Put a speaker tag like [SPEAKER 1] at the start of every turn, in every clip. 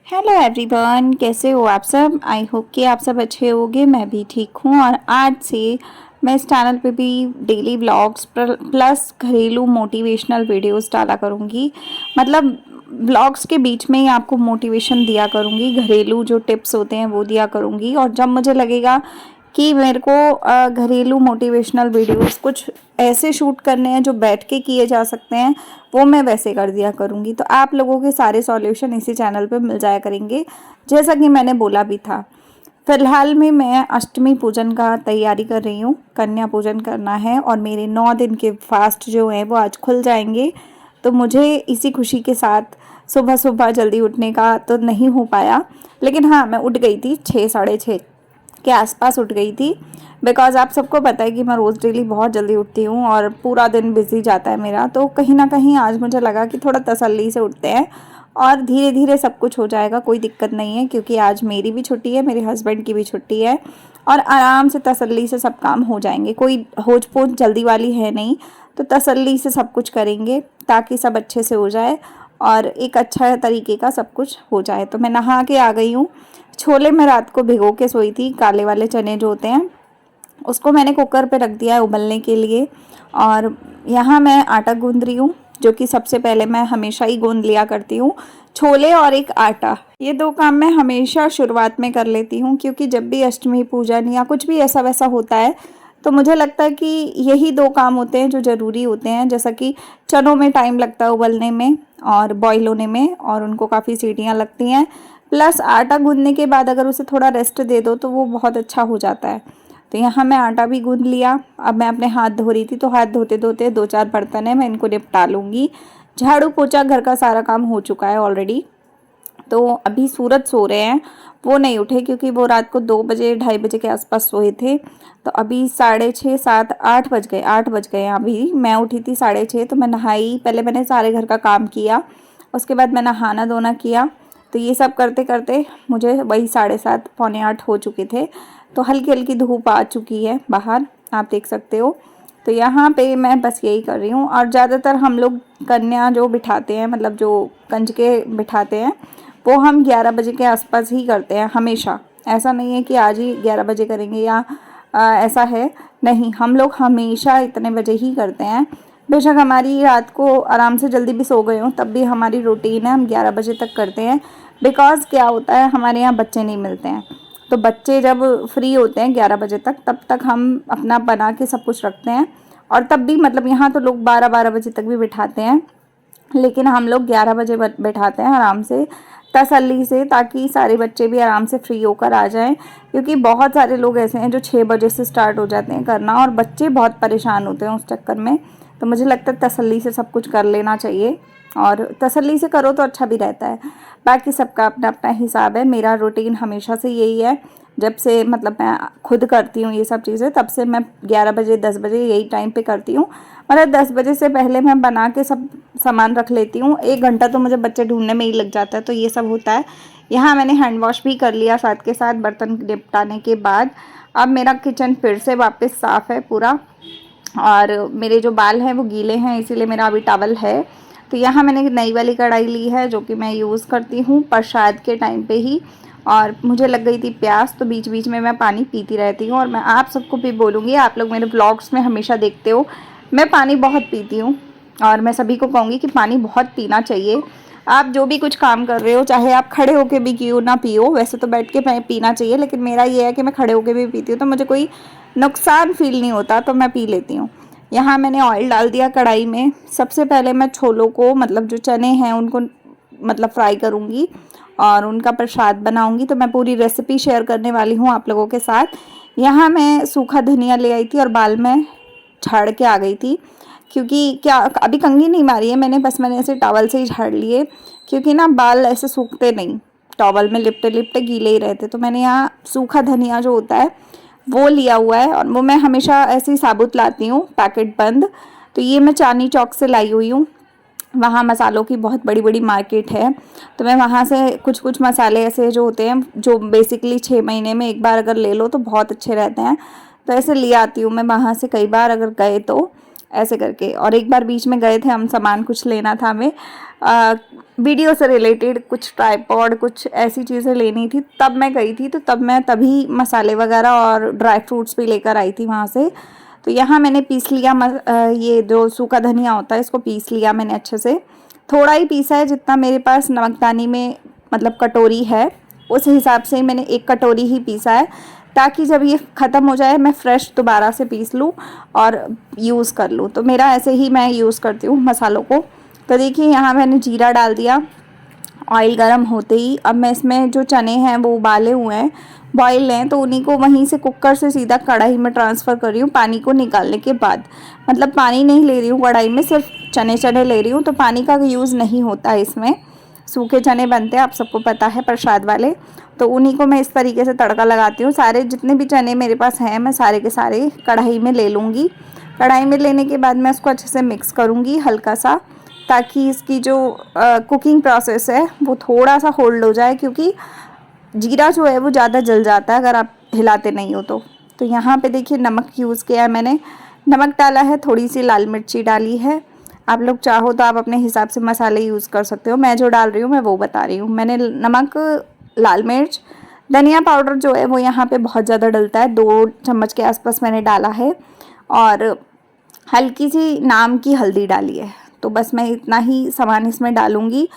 [SPEAKER 1] Hello everyone, कैसे हो आप सब। आई होप कि आप सब अच्छे होंगे। मैं भी ठीक हूँ और आज से मैं इस चैनल पे भी डेली व्लॉग्स प्लस घरेलू मोटिवेशनल वीडियोस डाला करूँगी। मतलब व्लॉग्स के बीच में ही आपको मोटिवेशन दिया करूँगी, घरेलू जो टिप्स होते हैं वो दिया करूँगी। और जब मुझे लगेगा कि मेरे को घरेलू मोटिवेशनल वीडियोस कुछ ऐसे शूट करने हैं जो बैठ के किए जा सकते हैं, वो मैं वैसे कर दिया करूँगी। तो आप लोगों के सारे सॉल्यूशन इसी चैनल पे मिल जाया करेंगे, जैसा कि मैंने बोला भी था। फिलहाल में मैं अष्टमी पूजन का तैयारी कर रही हूँ, कन्या पूजन करना है और मेरे 9 दिन के फास्ट जो हैं वो आज खुल जाएंगे। तो मुझे इसी खुशी के साथ सुबह सुबह जल्दी उठने का तो नहीं हो पाया, लेकिन हाँ मैं उठ गई थी 6 साढ़े 6 के आसपास उठ गई थी। बिकॉज़ आप सबको पता है कि मैं रोज़ डेली बहुत जल्दी उठती हूँ और पूरा दिन बिज़ी जाता है मेरा। तो कहीं ना कहीं आज मुझे लगा कि थोड़ा तसल्ली से उठते हैं और धीरे धीरे सब कुछ हो जाएगा, कोई दिक्कत नहीं है। क्योंकि आज मेरी भी छुट्टी है, मेरे हस्बैंड की भी छुट्टी है और आराम से तसल्ली से सब काम हो जाएंगे। कोई होच पोच जल्दी वाली है नहीं, तो तसल्ली से सब कुछ करेंगे ताकि सब अच्छे से हो जाए और एक अच्छा तरीके का सब कुछ हो जाए। तो मैं नहा के आ गई हूँ। छोले मैं रात को भिगो के सोई थी, काले वाले चने जो होते हैं, उसको मैंने कुकर पे रख दिया है उबलने के लिए। और यहाँ मैं आटा गूंद रही हूँ, जो कि सबसे पहले मैं हमेशा ही गूंद लिया करती हूँ। छोले और एक आटा, ये दो काम मैं हमेशा शुरुआत में कर लेती हूँ, क्योंकि जब भी अष्टमी पूजन या कुछ भी ऐसा वैसा होता है तो मुझे लगता है कि यही दो काम होते हैं जो ज़रूरी होते हैं। जैसा कि चनों में टाइम लगता है उबलने में और बॉईल होने में, और उनको काफ़ी सीटियाँ लगती हैं। प्लस आटा गूंदने के बाद अगर उसे थोड़ा रेस्ट दे दो तो वो बहुत अच्छा हो जाता है। तो यहाँ मैं आटा भी गूंद लिया। अब मैं अपने हाथ धो रही थी, तो हाथ धोते धोते 2-4 बर्तन है, मैं इनको निपटा लूँगी। झाड़ू पोछा घर का सारा काम हो चुका है ऑलरेडी। तो अभी सूरज सो रहे हैं, वो नहीं उठे क्योंकि वो रात को 2 बजे 2:30 बजे के आसपास सोए थे। तो अभी 6:30 7 8 बज गए, 8 बज गए। अभी मैं उठी थी 6:30, तो मैं नहाई, पहले मैंने सारे घर का काम किया, उसके बाद मैं नहाना धोना किया। तो ये सब करते करते मुझे वही 7:30 पौने 8 हो चुके थे। तो हल्की हल्की धूप आ चुकी है बाहर, आप देख सकते हो। तो यहाँ पे मैं बस यही कर रही हूँ। और ज़्यादातर हम लोग कन्या जो बिठाते हैं, मतलब जो कंजके बिठाते हैं, वो हम 11 बजे के आसपास ही करते हैं हमेशा। ऐसा नहीं है कि आज ही 11 बजे करेंगे या ऐसा है, नहीं, हम लोग हमेशा इतने बजे ही करते हैं। बेशक हमारी रात को आराम से जल्दी भी सो गए हों, तब भी हमारी रूटीन है, हम 11 बजे तक करते हैं। बिकॉज़ क्या होता है, हमारे यहाँ बच्चे नहीं मिलते हैं, तो बच्चे जब फ्री होते हैं 11 बजे तक, तब तक हम अपना बना के सब कुछ रखते हैं। और तब भी मतलब यहाँ तो लोग 12-12 बजे तक भी बिठाते हैं, लेकिन हम लोग 11 बजे बैठाते हैं आराम से, तसल्ली से, ताकि सारे बच्चे भी आराम से फ्री होकर आ जाएं। क्योंकि बहुत सारे लोग ऐसे हैं जो 6 बजे से स्टार्ट हो जाते हैं करना, और बच्चे बहुत परेशान होते हैं उस चक्कर में। तो मुझे लगता है तसल्ली से सब कुछ कर लेना चाहिए, और तसल्ली से करो तो अच्छा भी रहता है। बाकी सबका अपना अपना हिसाब है। मेरा रूटीन हमेशा से यही है, जब से मतलब मैं खुद करती हूँ ये सब चीज़ें, तब से मैं 11 बजे 10 बजे यही टाइम पे करती हूँ। मतलब 10 बजे से पहले मैं बना के सब सामान रख लेती हूँ। 1 घंटा तो मुझे बच्चे ढूंढने में ही लग जाता है, तो ये सब होता है। यहाँ मैंने हैंड वॉश भी कर लिया साथ के साथ बर्तन निपटाने के बाद। अब मेरा किचन फिर से वापस साफ़ है पूरा, और मेरे जो बाल हैं वो गीले हैं, इसीलिए मेरा अभी टॉवल है। तो यहाँ मैंने एक नई वाली कढ़ाई ली है, जो कि मैं यूज़ करती हूँ प्रसाद के टाइम पे ही। और मुझे लग गई थी प्यास, तो बीच बीच में मैं पानी पीती रहती हूँ। और मैं आप सबको भी बोलूँगी, आप लोग मेरे ब्लॉग्स में हमेशा देखते हो, मैं पानी बहुत पीती हूँ। और मैं सभी को कहूँगी कि पानी बहुत पीना चाहिए। आप जो भी कुछ काम कर रहे हो, चाहे आप खड़े होके भी क्यों ना पियो, वैसे तो बैठ के पीना चाहिए, लेकिन मेरा ये है कि मैं खड़े होके भी पीती हूँ, तो मुझे कोई नुकसान फील नहीं होता, तो मैं पी लेती हूँ। यहाँ मैंने ऑयल डाल दिया कढ़ाई में। सबसे पहले मैं छोलों को, मतलब जो चने हैं उनको मतलब फ्राई करूँगी और उनका प्रसाद बनाऊँगी। तो मैं पूरी रेसिपी शेयर करने वाली हूँ आप लोगों के साथ। यहाँ मैं सूखा धनिया ले आई थी और बाल में झाड़ के आ गई थी, क्योंकि क्या अभी कंघी नहीं मारी है मैंने ऐसे टॉवल से ही झाड़ लिए, क्योंकि ना बाल ऐसे सूखते नहीं, टॉवल में लिपटे लिपटे गीले ही रहते। तो मैंने यहाँ सूखा धनिया जो होता है वो लिया हुआ है, और वो मैं हमेशा ऐसे ही साबुत लाती हूँ, पैकेट बंद। तो ये मैं चांदनी चौक से लाई हुई हूँ, वहाँ मसालों की बहुत बड़ी बड़ी मार्केट है। तो मैं वहाँ से कुछ कुछ मसाले ऐसे जो होते हैं, जो बेसिकली 6 महीने में एक बार अगर ले लो तो बहुत अच्छे रहते हैं, तो ऐसे ले आती हूँ मैं वहाँ से कई बार अगर गए तो। ऐसे करके। और एक बार बीच में गए थे हम, सामान कुछ लेना था हमें, वीडियो से रिलेटेड कुछ ट्राइपॉड, कुछ ऐसी चीज़ें लेनी थी, तब मैं गई थी। तो तब मैं तभी मसाले वगैरह और ड्राई फ्रूट्स भी लेकर आई थी वहाँ से। तो यहाँ मैंने पीस लिया ये जो सूखा धनिया होता है, इसको पीस लिया मैंने अच्छे से। थोड़ा ही पीसा है, जितना मेरे पास नमकदानी में मतलब कटोरी है उस हिसाब से मैंने एक कटोरी ही पीसा है, ताकि जब ये ख़त्म हो जाए मैं फ़्रेश दोबारा से पीस लूँ और यूज़ कर लूँ। तो मेरा ऐसे ही मैं यूज़ करती हूँ मसालों को। तो देखिए यहाँ मैंने जीरा डाल दिया ऑयल गर्म होते ही। अब मैं इसमें जो चने हैं वो उबाले हुए हैं, बॉयल हैं, तो उन्हीं को वहीं से कुकर से सीधा कढ़ाई में ट्रांसफ़र कर रही हूँ पानी को निकालने के बाद। मतलब पानी नहीं ले रही हूँ कढ़ाई में, सिर्फ चने चने ले रही हूँ, तो पानी का यूज़ नहीं होता है इसमें। सूखे चने बनते हैं, आप सबको पता है, प्रसाद वाले। तो उन्हीं को मैं इस तरीके से तड़का लगाती हूँ। सारे जितने भी चने मेरे पास हैं मैं सारे के सारे कढ़ाई में ले लूँगी। कढ़ाई में लेने के बाद मैं उसको अच्छे से मिक्स करूँगी हल्का सा, ताकि इसकी जो कुकिंग प्रोसेस है वो थोड़ा सा होल्ड हो जाए, क्योंकि जीरा जो है वो ज़्यादा जल जाता है अगर आप हिलाते नहीं हो तो। तो यहाँ पे देखिए नमक यूज़ किया है मैंने, नमक डाला है, थोड़ी सी लाल मिर्ची डाली है। आप लोग चाहो तो आप अपने हिसाब से मसाले यूज़ कर सकते हो, मैं जो डाल रही हूँ मैं वो बता रही हूँ। मैंने नमक, लाल मिर्च, धनिया पाउडर जो है वो यहाँ पे बहुत ज़्यादा डलता है, 2 चम्मच के आसपास मैंने डाला है, और हल्की सी नाम की हल्दी डाली है। तो बस मैं इतना ही सामान इसमें डालूँगी।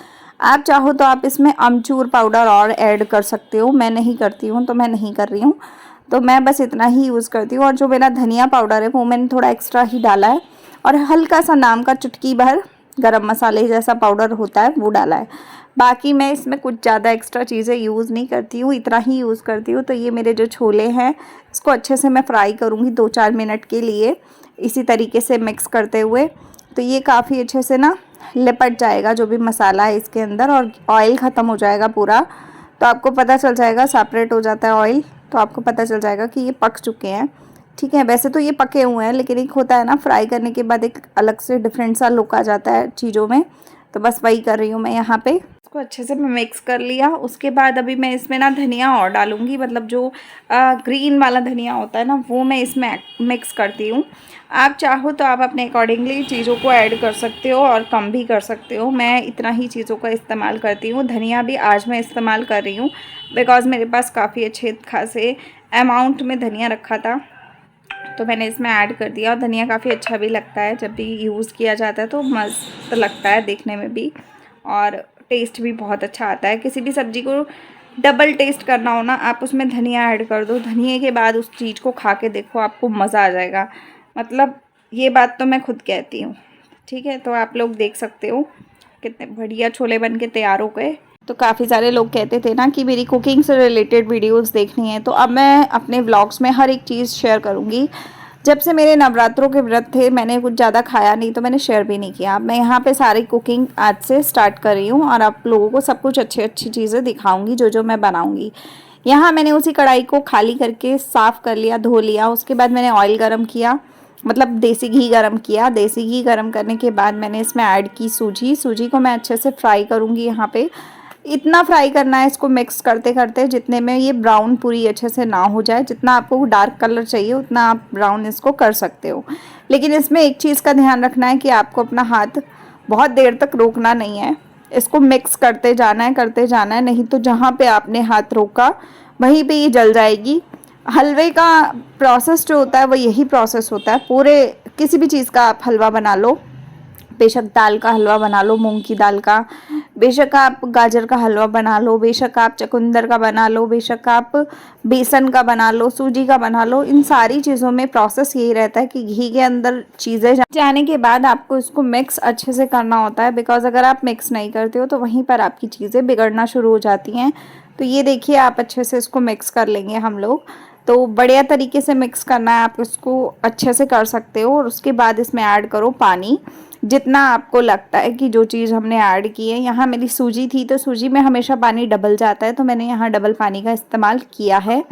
[SPEAKER 1] आप चाहो तो आप इसमें अमचूर पाउडर और ऐड कर सकते हो, मैं नहीं करती हूँ तो मैं नहीं कर रही हूँ। तो मैं बस इतना ही यूज़ करती हूँ। और जो मेरा धनिया पाउडर है वो मैंने थोड़ा एक्स्ट्रा ही डाला है, और हल्का सा नाम का चुटकी भर गरम मसाले जैसा पाउडर होता है वो डाला है। बाकी मैं इसमें कुछ ज़्यादा एक्स्ट्रा चीज़ें यूज़ नहीं करती हूँ, इतना ही यूज़ करती हूँ। तो ये मेरे जो छोले हैं इसको अच्छे से मैं फ्राई करूँगी 2-4 मिनट के लिए, इसी तरीके से मिक्स करते हुए। तो ये काफ़ी अच्छे से ना लिपट जाएगा जो भी मसाला है इसके अंदर, और ऑयल ख़त्म हो जाएगा पूरा। तो आपको पता चल जाएगा, सेपरेट हो जाता है ऑयल, तो आपको पता चल जाएगा कि ये पक चुके हैं। ठीक है, वैसे तो ये पके हुए हैं, लेकिन एक होता है ना फ्राई करने के बाद एक अलग से डिफरेंट सा लुक आ जाता है चीज़ों में। तो बस वही कर रही हूँ मैं यहाँ पे। इसको अच्छे से मैं मिक्स कर लिया। उसके बाद अभी मैं इसमें ना धनिया और डालूँगी, मतलब जो ग्रीन वाला धनिया होता है ना वो मैं इसमें मिक्स करती हूँ। आप चाहो तो आप अपने अकॉर्डिंगली चीज़ों को ऐड कर सकते हो और कम भी कर सकते हो। मैं इतना ही चीज़ों का इस्तेमाल करती हूँ। धनिया भी आज मैं इस्तेमाल कर रही हूँ बिकॉज़ मेरे पास काफ़ी अच्छे खासे अमाउंट में धनिया रखा था, तो मैंने इसमें ऐड कर दिया। और धनिया काफ़ी अच्छा भी लगता है, जब भी यूज़ किया जाता है तो मस्त लगता है देखने में भी, और टेस्ट भी बहुत अच्छा आता है। किसी भी सब्ज़ी को डबल टेस्ट करना हो ना, आप उसमें धनिया ऐड कर दो, धनिए के बाद उस चीज़ को खा के देखो, आपको मज़ा आ जाएगा। मतलब ये बात तो मैं खुद कहती हूँ। ठीक है, तो आप लोग देख सकते हो कितने बढ़िया छोले बन के तैयार हो गए। तो काफ़ी सारे लोग कहते थे ना कि मेरी कुकिंग से रिलेटेड वीडियोस देखनी है, तो अब मैं अपने व्लॉग्स में हर एक चीज़ शेयर करूँगी। जब से मेरे नवरात्रों के व्रत थे मैंने कुछ ज़्यादा खाया नहीं, तो मैंने शेयर भी नहीं किया। अब मैं यहाँ पे सारी कुकिंग आज से स्टार्ट कर रही हूँ, और आप लोगों को सब कुछ अच्छी चीज़ें दिखाऊँगी जो जो मैं बनाऊँगी। यहाँ मैंने उसी कढ़ाई को खाली करके साफ़ कर लिया, धो लिया। उसके बाद मैंने ऑयल गर्म किया, मतलब देसी घी गरम किया। देसी घी गरम करने के बाद मैंने इसमें ऐड की सूजी। सूजी को मैं अच्छे से फ्राई करूँगी। यहाँ पे इतना फ्राई करना है इसको मिक्स करते करते जितने में ये ब्राउन पूरी अच्छे से ना हो जाए। जितना आपको डार्क कलर चाहिए उतना आप ब्राउन इसको कर सकते हो, लेकिन इसमें एक चीज़ का ध्यान रखना है कि आपको अपना हाथ बहुत देर तक रोकना नहीं है, इसको मिक्स करते जाना है, नहीं तो जहाँ पे आपने हाथ रोका वहीं पे ये जल जाएगी। हलवे का प्रोसेस जो होता है वो यही प्रोसेस होता है। पूरे किसी भी चीज़ का आप हलवा बना लो, बेशक दाल का हलवा बना लो, मूंग की दाल का, बेशक आप गाजर का हलवा बना लो, बेशक आप चुकंदर का बना लो, बेशक आप बेसन का बना लो, सूजी का बना लो, इन सारी चीज़ों में प्रोसेस यही रहता है कि घी के अंदर चीज़ें जाने के बाद आपको इसको मिक्स अच्छे से करना होता है। बिकॉज अगर आप मिक्स नहीं करते हो तो वहीं पर आपकी चीज़ें बिगड़ना शुरू हो जाती हैं। तो ये देखिए आप अच्छे से इसको मिक्स कर लेंगे हम लोग। तो बढ़िया तरीके से मिक्स करना है, आप इसको अच्छे से कर सकते हो। और उसके बाद इसमें ऐड करो पानी, जितना आपको लगता है कि जो चीज़ हमने ऐड की है। यहाँ मेरी सूजी थी तो सूजी में हमेशा पानी डबल जाता है, तो मैंने यहाँ डबल पानी का इस्तेमाल किया है।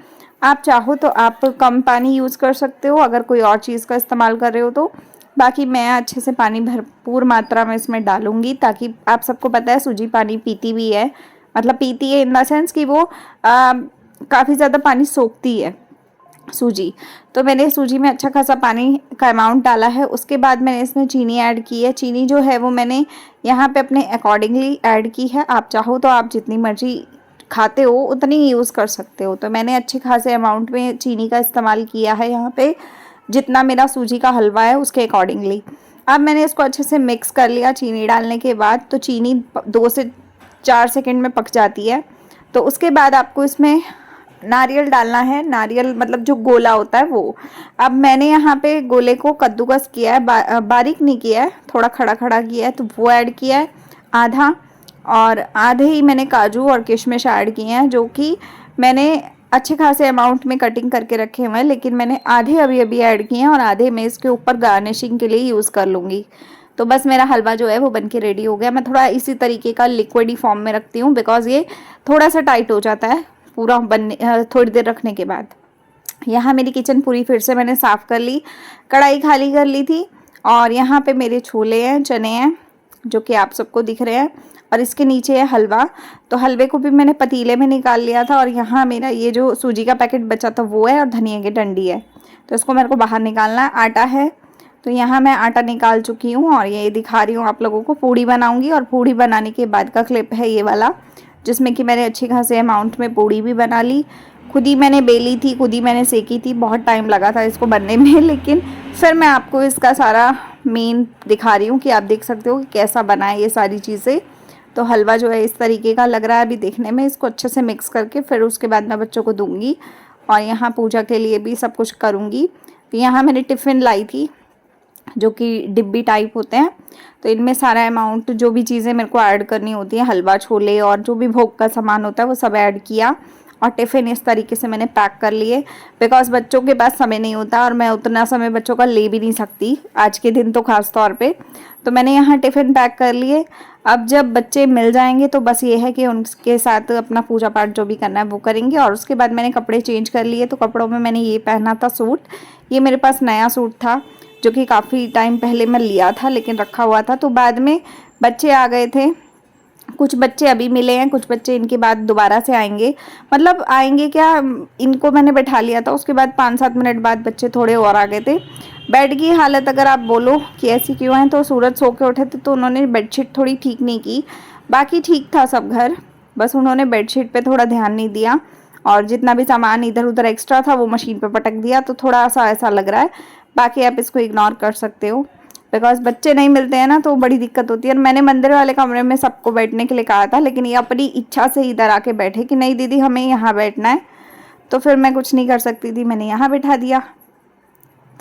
[SPEAKER 1] आप चाहो तो आप कम पानी यूज़ कर सकते हो अगर कोई और चीज़ का इस्तेमाल कर रहे हो तो। बाकी मैं अच्छे से पानी भरपूर मात्रा में इसमें डालूँगी, ताकि आप सबको पता है सूजी पानी पीती भी है, मतलब पीती है इन द सेंस कि वो काफ़ी ज़्यादा पानी सोखती है। सूजी। तो मैंने सूजी में अच्छा खासा पानी का अमाउंट डाला है। उसके बाद मैंने इसमें चीनी ऐड की है। चीनी जो है वो मैंने यहाँ पे अपने अकॉर्डिंगली ऐड की है। आप चाहो तो आप जितनी मर्जी खाते हो उतनी ही यूज़ कर सकते हो। तो मैंने अच्छे खासे अमाउंट में चीनी का इस्तेमाल किया है यहाँ पे, जितना मेरा सूजी का हलवा है उसके अकॉर्डिंगली। अब मैंने इसको अच्छे से मिक्स कर लिया। चीनी डालने के बाद तो चीनी 2 से 4 सेकंड में पक जाती है। तो उसके बाद आपको इसमें नारियल डालना है। नारियल मतलब जो गोला होता है वो। अब मैंने यहाँ पे गोले को कद्दूकस किया है, बारीक नहीं किया है, थोड़ा खड़ा खड़ा किया है, तो वो ऐड किया है आधा। और आधे ही मैंने काजू और किशमिश ऐड किए हैं, जो कि मैंने अच्छे खासे अमाउंट में कटिंग करके रखे हुए हैं, लेकिन मैंने आधे अभी अभी ऐड किए हैं और आधे मैं इसके ऊपर गार्निशिंग के लिए यूज़ कर लूँगी। तो बस मेरा हलवा जो है वो बनके रेडी हो गया। मैं थोड़ा इसी तरीके का लिक्विडी फॉर्म में रखती हूँ, बिकॉज़ ये थोड़ा सा टाइट हो जाता है पूरा बनने थोड़ी देर रखने के बाद। यहाँ मेरी किचन पूरी फिर से मैंने साफ़ कर ली, कढ़ाई खाली कर ली थी। और यहाँ पे मेरे छोले हैं, चने हैं, जो कि आप सबको दिख रहे हैं, और इसके नीचे है हलवा। तो हलवे को भी मैंने पतीले में निकाल लिया था। और यहाँ मेरा ये जो सूजी का पैकेट बचा था वो है, और धनिया की डंडी है, तो इसको मेरे को बाहर निकालना है। आटा है, तो यहाँ मैं आटा निकाल चुकी हूँ और ये दिखा रही हूँ आप लोगों को। पूड़ी बनाऊँगी, और पूड़ी बनाने के बाद का क्लिप है ये वाला, जिसमें कि मैंने अच्छी खासे अमाउंट में पूड़ी भी बना ली। खुद ही मैंने बेली थी, खुद ही मैंने सेकी थी। बहुत टाइम लगा था इसको बनने में, लेकिन फिर मैं आपको इसका सारा मेन दिखा रही हूँ कि आप देख सकते हो कि कैसा बना है ये सारी चीज़ें। तो हलवा जो है इस तरीके का लग रहा है अभी देखने में। इसको अच्छे से मिक्स करके फिर उसके बाद मैं बच्चों को दूंगी, और यहाँ पूजा के लिए भी सब कुछ करूँगी। तो यहाँ मैंने टिफ़िन लाई थी, जो कि डिब्बी टाइप होते हैं। तो इनमें सारा अमाउंट जो भी चीज़ें मेरे को ऐड करनी होती है, हलवा, छोले और जो भी भोग का सामान होता है, वो सब ऐड किया। और टिफ़िन इस तरीके से मैंने पैक कर लिए, बिकॉज़ बच्चों के पास समय नहीं होता और मैं उतना समय बच्चों का ले भी नहीं सकती आज के दिन, तो ख़ास तौर पे। तो मैंने यहाँ टिफ़िन पैक कर लिए। अब जब बच्चे मिल जाएंगे तो बस ये है कि उनके साथ अपना पूजा पाठ जो भी करना है वो करेंगे। और उसके बाद मैंने कपड़े चेंज कर लिए। तो कपड़ों में मैंने ये पहना था सूट। ये मेरे पास नया सूट था, जो कि काफ़ी टाइम पहले मैं लिया था लेकिन रखा हुआ था। तो बाद में बच्चे आ गए थे, कुछ बच्चे अभी मिले हैं, कुछ बच्चे इनके बाद दोबारा से आएंगे। मतलब आएंगे क्या, इनको मैंने बैठा लिया था, उसके बाद 5-7 मिनट बाद बच्चे थोड़े और आ गए थे। बेड की हालत अगर आप बोलो कि ऐसी क्यों है, तो सूरज सो के उठे थे तो उन्होंने बेडशीट थोड़ी ठीक नहीं की। बाकी ठीक था सब घर, बस उन्होंने बेडशीट पे थोड़ा ध्यान नहीं दिया। और जितना भी सामान इधर उधर एक्स्ट्रा था वो मशीन पे पटक दिया, तो थोड़ा सा ऐसा लग रहा है। बाकी आप इसको इग्नोर कर सकते हो, बिकॉज बच्चे नहीं मिलते हैं ना, तो बड़ी दिक्कत होती है। और मैंने मंदिर वाले कमरे में सबको बैठने के लिए कहा था, लेकिन ये अपनी इच्छा से इधर आके बैठे कि नहीं दीदी हमें यहाँ बैठना है। तो फिर मैं कुछ नहीं कर सकती थी, मैंने यहाँ बैठा दिया।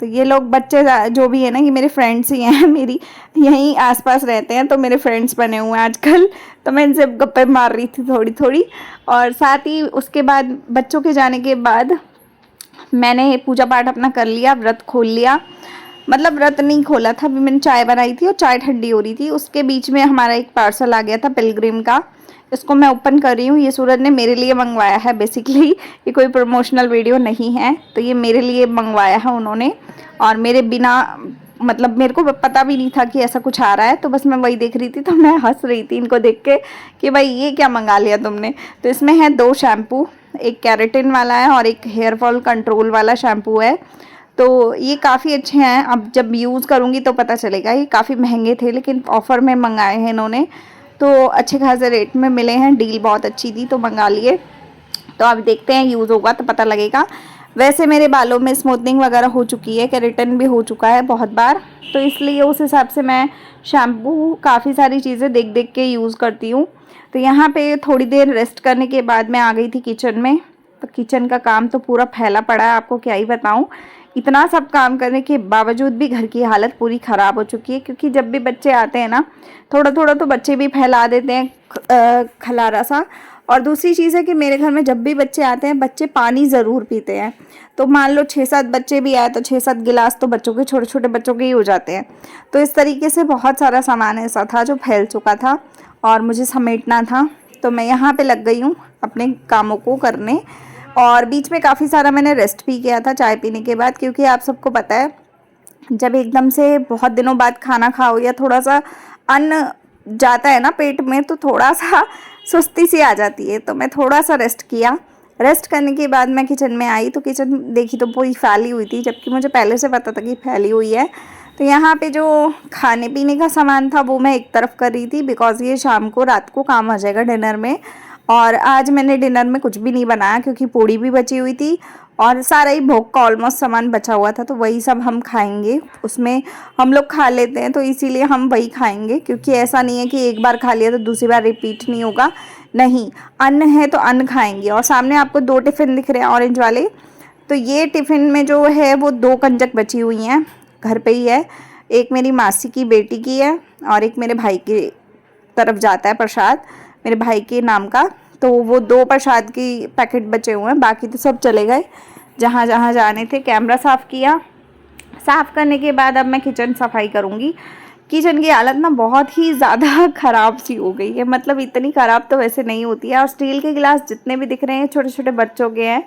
[SPEAKER 1] तो ये लोग बच्चे जो भी है ना, ये मेरे फ्रेंड्स ही हैं, मेरी यहीं आसपास रहते हैं, तो मेरे फ्रेंड्स बने हुए हैं आजकल। तो मैं इनसे गप्पे मार रही थी थोड़ी थोड़ी। और साथ ही उसके बाद बच्चों के जाने के बाद मैंने पूजा पाठ अपना कर लिया, व्रत खोल लिया। मतलब व्रत नहीं खोला था, अभी मैंने चाय बनाई थी और चाय ठंडी हो रही थी। उसके बीच में हमारा एक पार्सल आ गया था पिलग्रिम का, इसको मैं ओपन कर रही हूँ। ये सूरज ने मेरे लिए मंगवाया है बेसिकली, ये कोई प्रमोशनल वीडियो नहीं है। तो ये मेरे लिए मंगवाया है उन्होंने, और मेरे बिना मतलब मेरे को पता भी नहीं था कि ऐसा कुछ आ रहा है। तो बस मैं वही देख रही थी, तो मैं हंस रही थी इनको देख के कि भाई ये क्या मंगा लिया तुमने। तो इसमें है 2 शैम्पू, एक केराटिन वाला है और एक हेयर फॉल कंट्रोल वाला शैम्पू है। तो ये काफ़ी अच्छे हैं, अब जब यूज़ करूँगी तो पता चलेगा। ये काफ़ी महंगे थे लेकिन ऑफ़र में मंगाए हैं इन्होंने, तो अच्छे खासे रेट में मिले हैं, डील बहुत अच्छी थी तो मंगा लिए। तो अब देखते हैं, यूज़ होगा तो पता लगेगा। वैसे मेरे बालों में स्मूथनिंग वगैरह हो चुकी है, केराटिन भी हो चुका है बहुत बार, तो इसलिए उस हिसाब से मैं शैम्पू काफ़ी सारी चीज़ें देख देख के यूज़ करती हूँ। तो यहाँ पे थोड़ी देर रेस्ट करने के बाद मैं आ गई थी किचन में। तो किचन का काम तो पूरा फैला पड़ा है, आपको क्या ही बताऊँ। इतना सब काम करने के बावजूद भी घर की हालत पूरी ख़राब हो चुकी है, क्योंकि जब भी बच्चे आते हैं ना, थोड़ा थोड़ा तो बच्चे भी फैला देते हैं खलारा सा। और दूसरी चीज़ है कि मेरे घर में जब भी बच्चे आते हैं, बच्चे पानी ज़रूर पीते हैं। तो मान लो 6-7 बच्चे भी आए तो 6-7 गिलास तो बच्चों के, छोटे छोटे बच्चों के ही हो जाते हैं। तो इस तरीके से बहुत सारा सामान ऐसा था जो फैल चुका था और मुझे समेटना था। तो मैं यहाँ पे लग गई हूँ अपने कामों को करने। और बीच में काफ़ी सारा मैंने रेस्ट भी किया था चाय पीने के बाद, क्योंकि आप सबको पता है जब एकदम से बहुत दिनों बाद खाना खाओ या थोड़ा सा अन्न जाता है ना पेट में, तो थोड़ा सा सुस्ती सी आ जाती है। तो मैं थोड़ा सा रेस्ट किया, रेस्ट करने के बाद मैं किचन में आई तो किचन देखी तो पूरी फैली हुई थी, जबकि मुझे पहले से पता था कि फैली हुई है। तो यहाँ पे जो खाने पीने का सामान था वो मैं एक तरफ कर रही थी, बिकॉज़ ये शाम को रात को काम आ जाएगा डिनर में। और आज मैंने डिनर में कुछ भी नहीं बनाया क्योंकि पूड़ी भी बची हुई थी और सारा ही भोग का ऑलमोस्ट सामान बचा हुआ था, तो वही सब हम खाएंगे। उसमें हम लोग खा लेते हैं तो इसीलिए हम वही खाएंगे, क्योंकि ऐसा नहीं है कि एक बार खा लिया तो दूसरी बार रिपीट नहीं होगा। नहीं, अन्न है तो अन्न खाएंगे। और सामने आपको 2 टिफ़िन दिख रहे हैं ऑरेंज वाले, तो ये टिफ़िन में जो है वो 2 कंजक बची हुई हैं, घर पे ही है। एक मेरी मासी की बेटी की है और एक मेरे भाई की तरफ जाता है प्रसाद, मेरे भाई के नाम का। तो वो 2 प्रसाद की पैकेट बचे हुए हैं, बाकी तो सब चले गए जहाँ जहाँ जाने थे। कैमरा साफ़ किया, साफ़ करने के बाद अब मैं किचन सफाई करूँगी। किचन की हालत ना बहुत ही ज़्यादा ख़राब सी हो गई है, मतलब इतनी ख़राब तो वैसे नहीं होती है। और स्टील के गिलास जितने भी दिख रहे हैं छोटे छोटे बच्चों के हैं,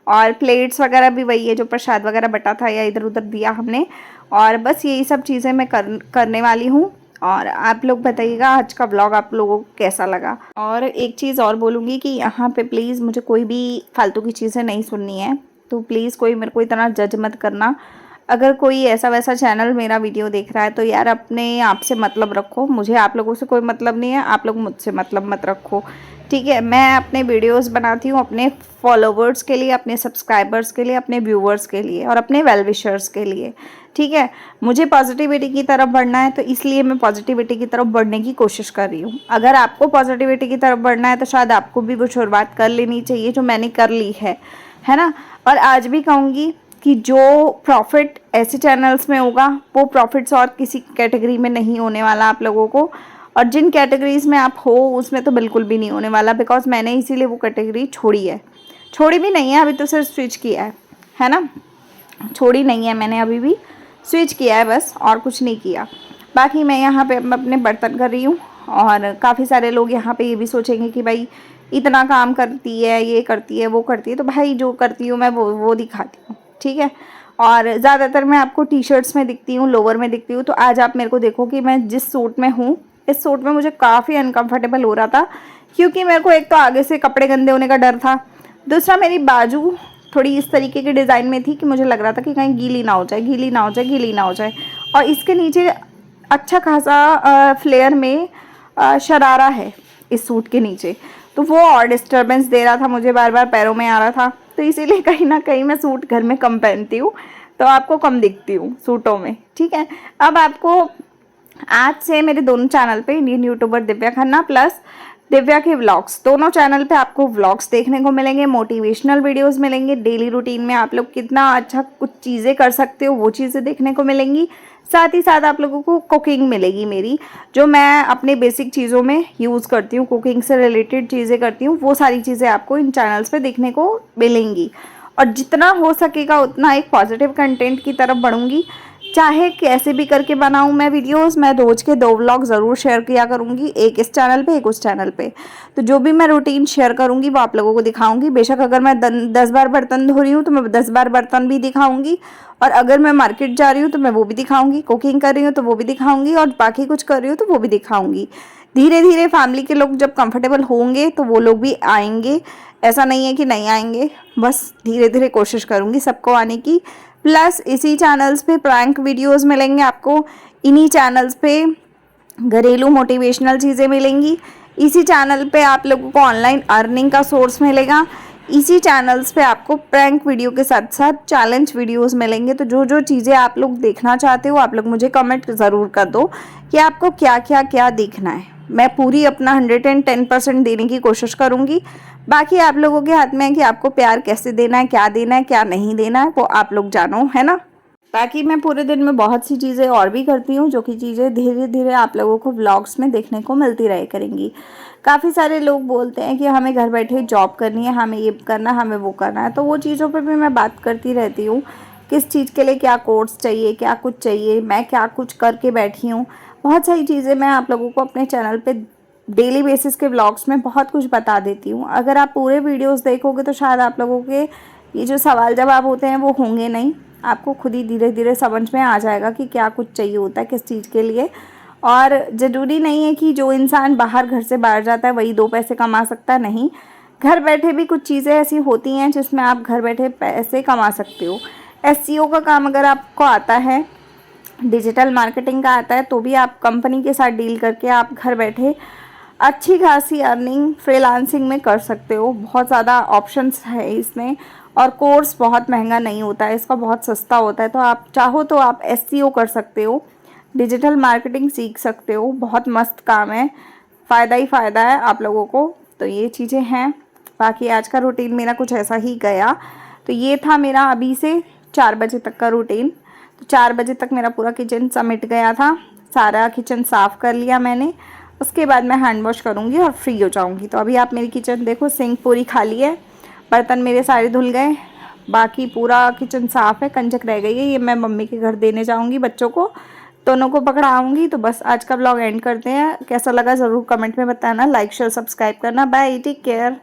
[SPEAKER 1] और प्लेट्स वगैरह भी वही है जो प्रसाद वगैरह बटा था या इधर उधर दिया हमने। और बस यही सब चीज़ें मैं करने वाली हूँ। और आप लोग बताइएगा आज का व्लॉग आप लोगों को कैसा लगा। और एक चीज़ और बोलूँगी कि यहाँ पे प्लीज़ मुझे कोई भी फालतू की चीज़ें नहीं सुननी है, तो प्लीज़ कोई मेरे को इतना जज मत करना। अगर कोई ऐसा वैसा चैनल मेरा वीडियो देख रहा है तो यार अपने आप से मतलब रखो, मुझे आप लोगों से कोई मतलब नहीं है, आप लोग मुझसे मतलब मत रखो, ठीक है। मैं अपने वीडियोस बनाती हूँ अपने फॉलोवर्स के लिए, अपने सब्सक्राइबर्स के लिए, अपने व्यूवर्स के लिए और अपने वेल विशर्स के लिए, ठीक है। मुझे पॉजिटिविटी की तरफ बढ़ना है तो इसलिए मैं पॉजिटिविटी की तरफ बढ़ने की कोशिश कर रही हूँ। अगर आपको पॉजिटिविटी की तरफ बढ़ना है तो शायद आपको भी वो शुरुआत कर लेनी चाहिए जो मैंने कर ली है ना। और आज भी कहूँगी कि जो प्रॉफिट ऐसे चैनल्स में होगा वो प्रॉफिट्स और किसी कैटेगरी में नहीं होने वाला आप लोगों को, और जिन कैटेगरीज में आप हो उसमें तो बिल्कुल भी नहीं होने वाला, बिकॉज मैंने इसीलिए वो कैटेगरी छोड़ी है। छोड़ी भी नहीं है, अभी तो सिर्फ स्विच किया है ना। छोड़ी नहीं है मैंने, अभी भी स्विच किया है बस, और कुछ नहीं किया। बाकी मैं यहाँ पे अपने बर्तन कर रही हूँ, और काफ़ी सारे लोग यहाँ पे ये भी सोचेंगे कि भाई इतना काम करती है, ये करती है, वो करती है। तो भाई जो करती हूँ मैं वो दिखाती हूँ, ठीक है। और ज़्यादातर मैं आपको टी शर्ट्स में दिखती हूँ, लोवर में दिखती हूँ। तो आज आप मेरे को देखो कि मैं जिस सूट में हूँ, इस सूट में मुझे काफ़ी अनकंफर्टेबल हो रहा था, क्योंकि मेरे को एक तो आगे से कपड़े गंदे होने का डर था, दूसरा मेरी बाजू थोड़ी इस तरीके के डिज़ाइन में थी कि मुझे लग रहा था कि कहीं गीली ना हो जाए, गीली ना हो जाए, गीली ना हो जाए। और इसके नीचे अच्छा खासा फ्लेयर में शरारा है इस सूट के नीचे, तो वो और डिस्टर्बेंस दे रहा था मुझे, बार बार पैरों में आ रहा था। तो इसीलिए कहीं ना कहीं मैं सूट घर में कम पहनती हूँ, तो आपको कम दिखती हूँ सूटों में, ठीक है। अब आपको आज से मेरे दोनों चैनल पे, Indian YouTuber Divya Khanna plus Divya के व्लॉग्स, दोनों चैनल पे आपको व्लॉग्स देखने को मिलेंगे, मोटिवेशनल वीडियोस मिलेंगे। डेली रूटीन में आप लोग कितना अच्छा कुछ चीज़ें कर सकते हो वो चीज़ें देखने को मिलेंगी। साथ ही साथ आप लोगों को कुकिंग मिलेगी मेरी, जो मैं अपने बेसिक चीज़ों में यूज़ करती हूँ, कुकिंग से रिलेटेड चीज़ें करती हूँ, वो सारी चीज़ें आपको इन चैनल्स पे देखने को मिलेंगी। और जितना हो सकेगा उतना एक पॉजिटिव कंटेंट की तरफ बढ़ूँगी, चाहे कैसे भी करके बनाऊं मैं वीडियोस। मैं रोज के 2 व्लॉग ज़रूर शेयर किया करूंगी, एक इस चैनल पे, एक उस चैनल पे। तो जो भी मैं रूटीन शेयर करूंगी वो आप लोगों को दिखाऊंगी। बेशक अगर मैं 10 बार बर्तन धो रही हूँ तो मैं 10 बार बर्तन भी दिखाऊंगी, और अगर मैं मार्केट जा रही हूँ तो मैं वो भी दिखाऊंगी, कुकिंग कर रही हूँ तो वो भी दिखाऊंगी, और बाकी कुछ कर रही हूँ तो वो भी दिखाऊंगी। धीरे धीरे फैमिली के लोग जब कंफर्टेबल होंगे तो वो लोग भी आएंगे, ऐसा नहीं है कि नहीं आएंगे। बस धीरे धीरे कोशिश करूँगी सबको आने की। प्लस इसी चैनल्स पे प्रैंक वीडियोस मिलेंगे आपको, इन्हीं चैनल्स पे घरेलू मोटिवेशनल चीज़ें मिलेंगी, इसी चैनल पे आप लोगों को ऑनलाइन अर्निंग का सोर्स मिलेगा, इसी चैनल्स पे आपको प्रैंक वीडियो के साथ साथ चैलेंज वीडियोस मिलेंगे। तो जो जो चीज़ें आप लोग देखना चाहते हो आप लोग मुझे कमेंट ज़रूर कर दो कि आपको क्या क्या क्या देखना है। मैं पूरी अपना 110% देने की कोशिश करूँगी। बाकी आप लोगों के हाथ में है कि आपको प्यार कैसे देना है, क्या नहीं देना है, वो आप लोग जानो, है ना। बाकी मैं पूरे दिन में बहुत सी चीज़ें और भी करती हूँ, जो कि चीज़ें धीरे धीरे आप लोगों को व्लॉग्स में देखने को मिलती रहे करेंगी। काफ़ी सारे लोग बोलते हैं कि हमें घर बैठे जॉब करनी है, हमें ये करना, हमें वो करना है, तो वो चीज़ों पर भी मैं बात करती रहती हूँ। किस चीज़ के लिए क्या कोर्स चाहिए, क्या कुछ चाहिए, मैं क्या कुछ करके बैठी हूँ, बहुत सारी चीज़ें मैं आप लोगों को अपने चैनल पे डेली बेसिस के व्लॉग्स में बहुत कुछ बता देती हूँ। अगर आप पूरे वीडियोस देखोगे तो शायद आप लोगों के ये जो सवाल जवाब होते हैं वो होंगे नहीं, आपको खुद ही धीरे धीरे समझ में आ जाएगा कि क्या कुछ चाहिए होता है किस चीज़ के लिए। और ज़रूरी नहीं है कि जो इंसान बाहर घर से बाहर जाता है वही 2 पैसे कमा सकता है, नहीं। घर बैठे भी कुछ चीज़ें ऐसी होती हैं जिसमें आप घर बैठे पैसे कमा सकते हो। एसईओ का काम अगर आपको आता है, डिजिटल मार्केटिंग का आता है, तो भी आप कंपनी के साथ डील करके आप घर बैठे अच्छी खासी अर्निंग फ्रीलांसिंग में कर सकते हो। बहुत ज़्यादा ऑप्शंस है इसमें, और कोर्स बहुत महंगा नहीं होता है इसका, बहुत सस्ता होता है। तो आप चाहो तो आप एसईओ कर सकते हो, डिजिटल मार्केटिंग सीख सकते हो, बहुत मस्त काम है, फ़ायदा ही फ़ायदा है आप लोगों को। तो ये चीज़ें हैं। बाकी आज का रूटीन मेरा कुछ ऐसा ही गया। तो ये था मेरा अभी से 4 बजे तक का रूटीन। तो 4 बजे तक मेरा पूरा किचन समिट गया था, सारा किचन साफ़ कर लिया मैंने। उसके बाद मैं हैंड वॉश करूँगी और फ्री हो जाऊँगी। तो अभी आप मेरी किचन देखो, सिंक पूरी खाली है, बर्तन मेरे सारे धुल गए, बाकी पूरा किचन साफ़ है, कंजक रह गई है। ये मैं मम्मी के घर देने जाऊँगी, बच्चों को दोनों को पकड़ाऊँगी। तो बस आज का ब्लॉग एंड करते हैं। कैसा लगा ज़रूर कमेंट में बताना, लाइक शेयर सब्सक्राइब करना। Bye, take care.